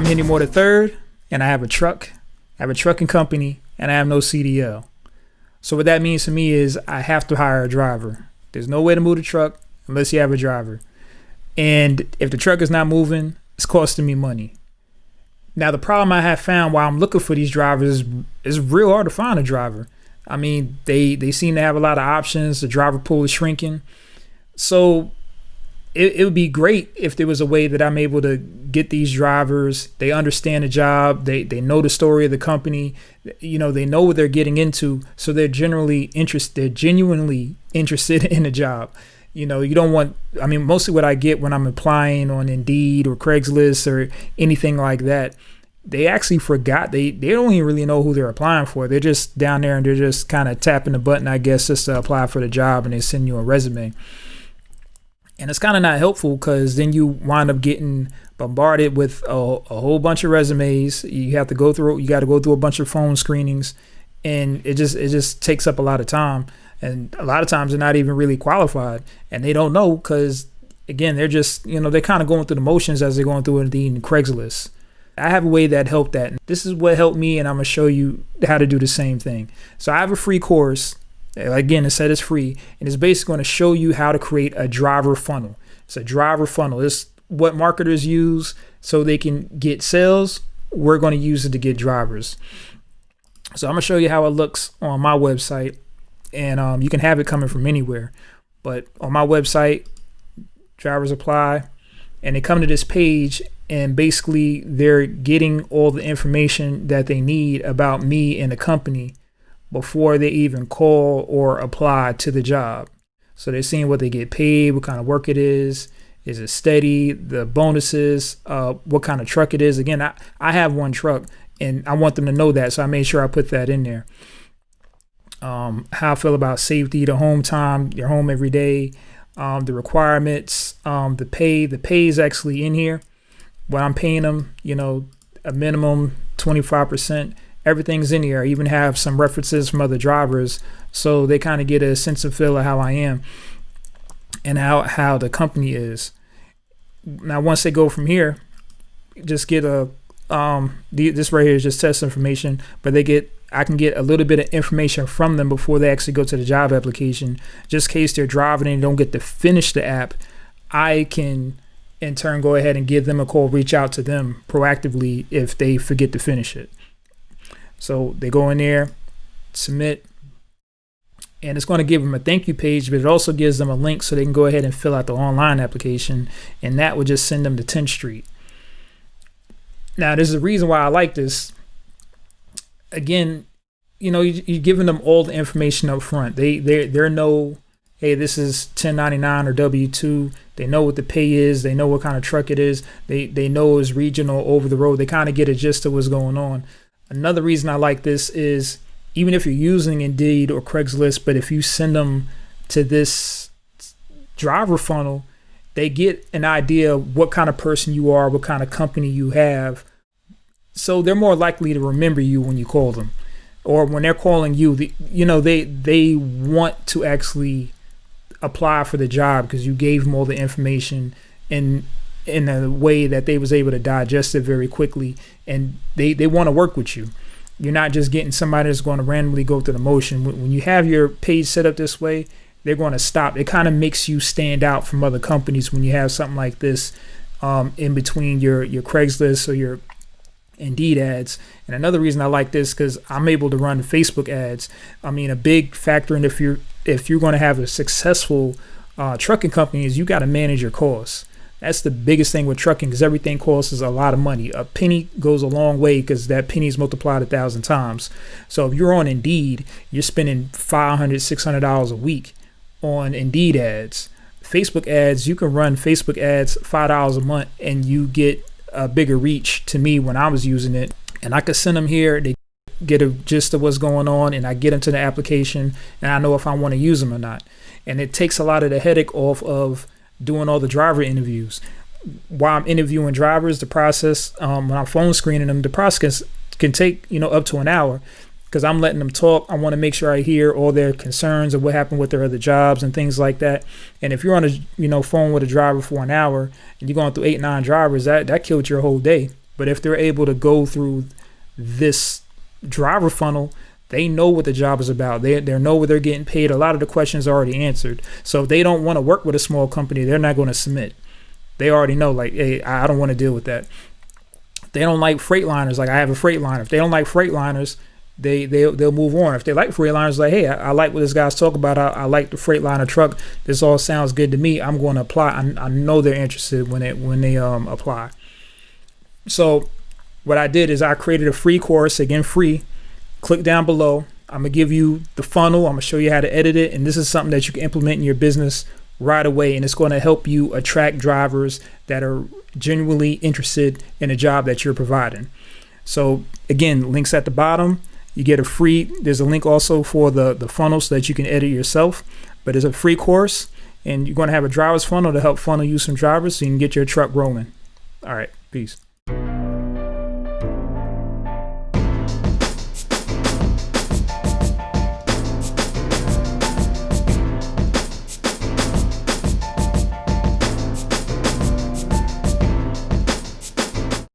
I'm Henry Moore III, and I have a truck. I have a trucking company, and I have no CDL. So what that means to me is I have to hire a driver. There's no way to move the truck unless you have a driver. And if the truck is not moving, it's costing me money. Now, the problem I have found while I'm looking for these drivers is real hard to find a driver. I mean, they seem to have a lot of options. The driver pool is shrinking. So it would be great if there was a way that I'm able to get these drivers. They understand the job. They know the story of the company. You know, they know what they're getting into. So they're genuinely interested in the job. You know, you don't want, I mean, mostly what I get when I'm applying on Indeed or Craigslist or anything like that, they actually forgot. They don't even really know who they're applying for. They're just down there and they're just kind of tapping the button, I guess, just to apply for the job, and they send you a resume. And it's kind of not helpful because then you wind up getting bombarded with a whole bunch of resumes. You got to go through a bunch of phone screenings, and it just takes up a lot of time. And a lot of times they're not even really qualified, and they don't know because, again, they're just, you know, they're kind of going through the motions as they're going through Indeed and Craigslist. I have a way that helped that. This is what helped me, and I'm going to show you how to do the same thing. So I have a free course. Again, it said it's free, and it's basically going to show you how to create a driver funnel. It's a driver funnel. It's what marketers use so they can get sales. We're going to use it to get drivers. So I'm going to show you how it looks on my website, and you can have it coming from anywhere. But on my website, drivers apply, and they come to this page, and basically they're getting all the information that they need about me and the company before they even call or apply to the job. So they're seeing what they get paid, what kind of work it is it steady, the bonuses, what kind of truck it is. Again, I have one truck, and I want them to know that, so I made sure I put that in there. How I feel about safety, the home time, you're home every day, the requirements, the pay. The pay is actually in here. What I'm paying them, you know, a minimum 25%. Everything's in here. I even have some references from other drivers, so they kind of get a sense of feel of how I am and how the company is. Now, once they go from here, just get this right here is just test information, but I can get a little bit of information from them before they actually go to the job application. Just in case they're driving and don't get to finish the app, I can in turn go ahead and give them a call, reach out to them proactively if they forget to finish it. So they go in there, submit, and it's going to give them a thank you page, but it also gives them a link so they can go ahead and fill out the online application, and that would just send them to 10th Street. Now, there's a reason why I like this. Again, you know, you're giving them all the information up front. They know, hey, this is 1099 or W-2. They know what the pay is. They know what kind of truck it is. They know it's regional, over the road. They kind of get a gist of what's going on. Another reason I like this is even if you're using Indeed or Craigslist, but if you send them to this driver funnel, they get an idea of what kind of person you are, what kind of company you have. So they're more likely to remember you when you call them, or when they're calling you, they want to actually apply for the job because you gave them all the information in a way that they was able to digest it very quickly, and they want to work with you. You're not just getting somebody that's going to randomly go through the motion. When you have your page set up this way, they're going to stop. It kind of makes you stand out from other companies when you have something like this in between your Craigslist or your Indeed ads. And another reason I like this because I'm able to run Facebook ads. I mean, a big factor in if you're going to have a successful trucking company is you got to manage your costs. That's the biggest thing with trucking because everything costs a lot of money. A penny goes a long way because that penny is multiplied 1,000 times. So if you're on Indeed, you're spending $500, $600 a week on Indeed ads. Facebook ads, you can run Facebook ads $5 a month and you get a bigger reach. To me, when I was using it, and I could send them here, they get a gist of what's going on, and I get into the application and I know if I want to use them or not. And it takes a lot of the headache off of doing all the driver interviews. While I'm interviewing drivers, the process, when I'm phone screening them, the process can take, up to an hour because I'm letting them talk. I want to make sure I hear all their concerns of what happened with their other jobs and things like that. And if you're on a phone with a driver for an hour and you're going through 8-9 drivers, that killed your whole day. But if they're able to go through this driver funnel, they know what the job is about. They know what they're getting paid. A lot of the questions are already answered. So if they don't want to work with a small company, they're not going to submit. They already know, like, hey, I don't want to deal with that. They don't like Freightliners. Like, I have a Freightliner. If they don't like Freightliners, they'll move on. If they like Freightliners, like, hey, I like what this guy's talking about. I like the Freightliner truck. This all sounds good to me. I'm going to apply. I know they're interested when they apply. So what I did is I created a free course, again, free. Click down below. I'm going to give you the funnel. I'm going to show you how to edit it. And this is something that you can implement in your business right away. And it's going to help you attract drivers that are genuinely interested in a job that you're providing. So again, links at the bottom. You get a free, there's a link also for the funnel so that you can edit yourself. But it's a free course, and you're going to have a driver's funnel to help funnel you some drivers so you can get your truck rolling. All right, peace.